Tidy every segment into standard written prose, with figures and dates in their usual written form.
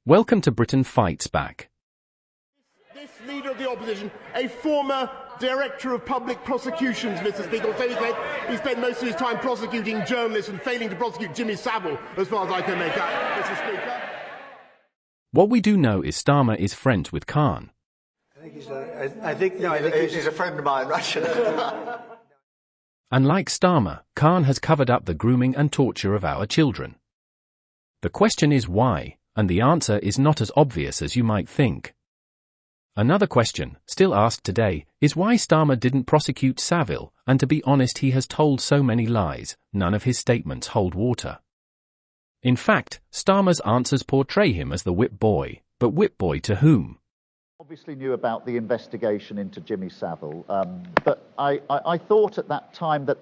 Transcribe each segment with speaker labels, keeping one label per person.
Speaker 1: Welcome to Britain Fights Back.
Speaker 2: This leader of the opposition, a former director of public prosecutions, Mr. Speaker, so he spent most of his time prosecuting journalists and failing to prosecute Jimmy Saville, as far as I can make out, Mr. Speaker.
Speaker 1: What we do know is Starmer is friends with Khan.
Speaker 3: He's a friend of mine, right?
Speaker 1: And like Starmer, Khan has covered up the grooming and torture of our children. The question is why, and the answer is not as obvious as you might think. Another question, still asked today, is why Starmer didn't prosecute Saville, and to be honest he has told so many lies, none of his statements hold water. In fact, Starmer's answers portray him as the whip boy, but whip boy to whom?
Speaker 4: Obviously knew about the investigation into Jimmy Saville, but I thought at that time that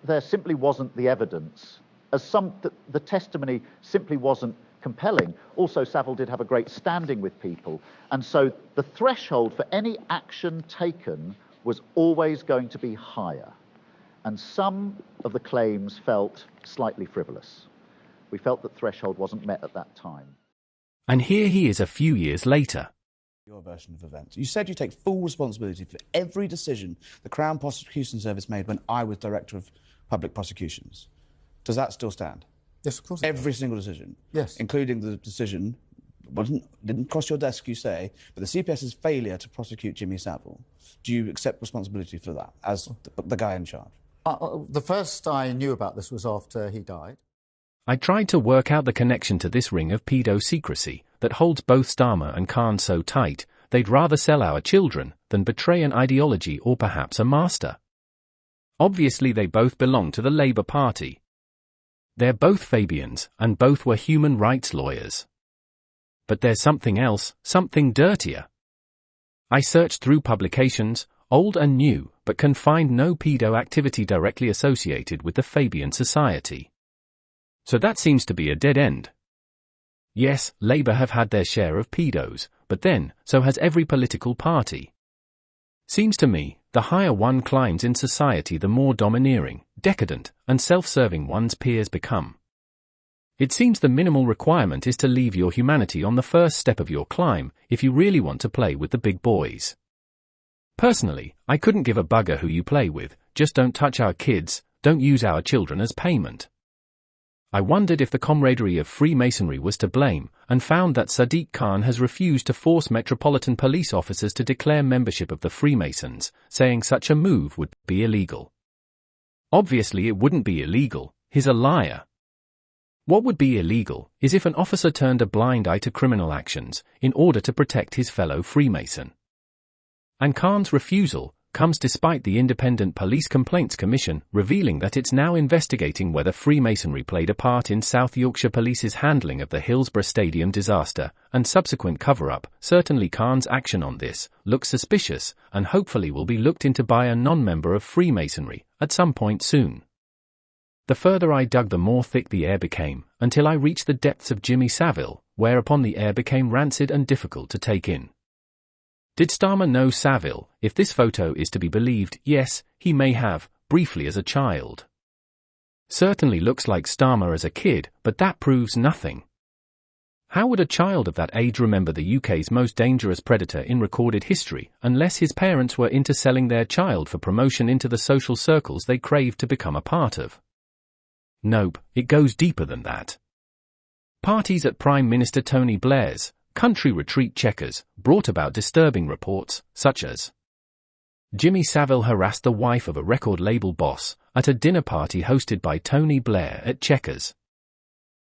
Speaker 4: there simply wasn't the evidence, the testimony simply wasn't compelling. Also, Saville did have a great standing with people, and so the threshold for any action taken was always going to be higher, and some of the claims felt slightly frivolous. We felt that threshold wasn't met at that time.
Speaker 1: And here he is a few years later.
Speaker 5: Your version of events. You said you take full responsibility for every decision the Crown Prosecution Service made when I was Director of Public Prosecutions. Does that still stand?
Speaker 6: Yes, of course.
Speaker 5: Every single decision?
Speaker 6: Yes.
Speaker 5: Including the decision, didn't cross your desk, you say, but the CPS's failure to prosecute Jimmy Saville. Do you accept responsibility for that as the guy in charge?
Speaker 6: The first I knew about this was after he died.
Speaker 1: I tried to work out the connection to this ring of pedo-secrecy that holds both Starmer and Khan so tight, they'd rather sell our children than betray an ideology or perhaps a master. Obviously they both belong to the Labour Party. They're both Fabians, and both were human rights lawyers. But there's something else, something dirtier. I searched through publications, old and new, but can find no pedo activity directly associated with the Fabian Society. So that seems to be a dead end. Yes, Labour have had their share of pedos, but then, so has every political party. Seems to me, the higher one climbs in society the more domineering, decadent, and self-serving one's peers become. It seems the minimal requirement is to leave your humanity on the first step of your climb, if you really want to play with the big boys. Personally, I couldn't give a bugger who you play with, just don't touch our kids, don't use our children as payment. I wondered if the camaraderie of Freemasonry was to blame, and found that Sadiq Khan has refused to force Metropolitan Police officers to declare membership of the Freemasons, saying such a move would be illegal. Obviously it wouldn't be illegal, he's a liar. What would be illegal is if an officer turned a blind eye to criminal actions in order to protect his fellow Freemason. And Khan's refusal comes despite the Independent Police Complaints Commission revealing that it's now investigating whether Freemasonry played a part in South Yorkshire Police's handling of the Hillsborough Stadium disaster and subsequent cover-up. Certainly Khan's action on this looks suspicious and hopefully will be looked into by a non-member of Freemasonry at some point soon. The further I dug the more thick the air became, until I reached the depths of Jimmy Saville, whereupon the air became rancid and difficult to take in. Did Starmer know Saville? If this photo is to be believed, yes, he may have, briefly as a child. Certainly looks like Starmer as a kid, but that proves nothing. How would a child of that age remember the UK's most dangerous predator in recorded history, unless his parents were into selling their child for promotion into the social circles they craved to become a part of? Nope, it goes deeper than that. Parties at Prime Minister Tony Blair's country retreat Chequers brought about disturbing reports, such as Jimmy Saville harassed the wife of a record label boss at a dinner party hosted by Tony Blair at Chequers.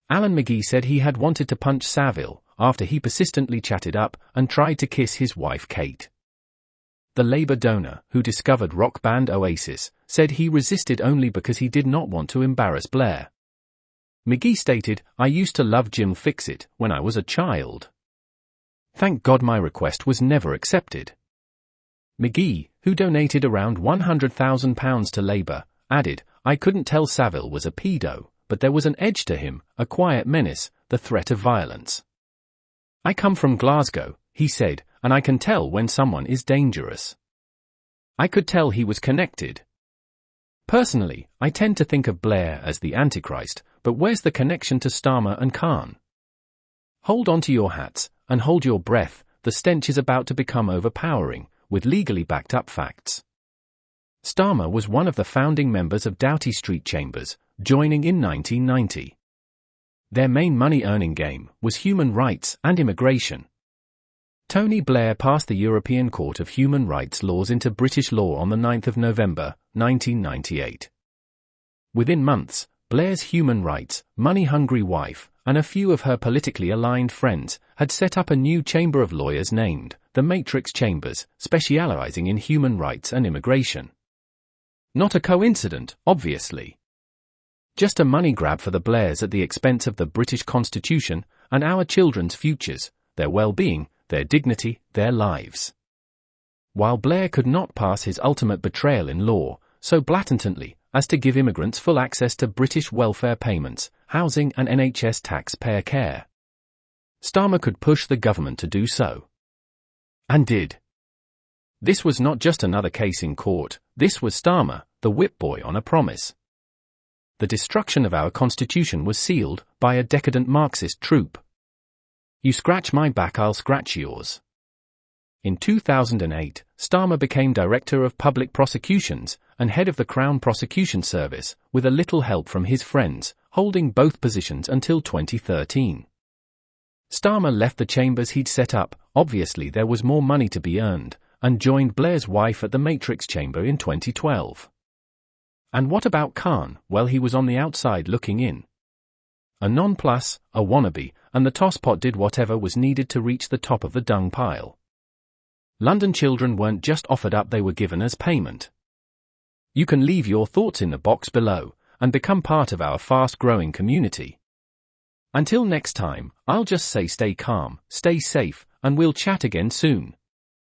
Speaker 1: Alan McGee said he had wanted to punch Saville after he persistently chatted up and tried to kiss his wife Kate. The Labour donor, who discovered rock band Oasis, said he resisted only because he did not want to embarrass Blair. McGee stated, "I used to love Jim Fixit when I was a child. Thank God my request was never accepted." McGee, who donated around £100,000 to Labour, added, "I couldn't tell Saville was a pedo, but there was an edge to him, a quiet menace, the threat of violence. I come from Glasgow," he said, "and I can tell when someone is dangerous. I could tell he was connected." Personally, I tend to think of Blair as the Antichrist, but where's the connection to Starmer and Khan? Hold on to your hats, and hold your breath, the stench is about to become overpowering, with legally backed up facts. Starmer was one of the founding members of Doughty Street Chambers, joining in 1990. Their main money-earning game was human rights and immigration. Tony Blair passed the European Court of Human Rights laws into British law on the 9th of November, 1998. Within months, Blair's human rights, money-hungry wife, and a few of her politically aligned friends had set up a new chamber of lawyers named the Matrix Chambers, specializing in human rights and immigration. Not a coincidence, obviously. Just a money grab for the Blairs at the expense of the British Constitution and our children's futures, their well-being, their dignity, their lives. While Blair could not pass his ultimate betrayal in law, so blatantly, as to give immigrants full access to British welfare payments, housing and NHS taxpayer care, Starmer could push the government to do so. And did. This was not just another case in court, this was Starmer, the whip boy on a promise. The destruction of our Constitution was sealed by a decadent Marxist troupe. You scratch my back, I'll scratch yours. In 2008, Starmer became Director of Public Prosecutions and head of the Crown Prosecution Service, with a little help from his friends, holding both positions until 2013. Starmer left the chambers he'd set up, obviously there was more money to be earned, and joined Blair's wife at the Matrix Chamber in 2012. And what about Khan? Well, he was on the outside looking in. A non-plus, a wannabe, and the tosspot did whatever was needed to reach the top of the dung pile. London children weren't just offered up, they were given as payment. You can leave your thoughts in the box below, and become part of our fast-growing community. Until next time, I'll just say stay calm, stay safe, and we'll chat again soon.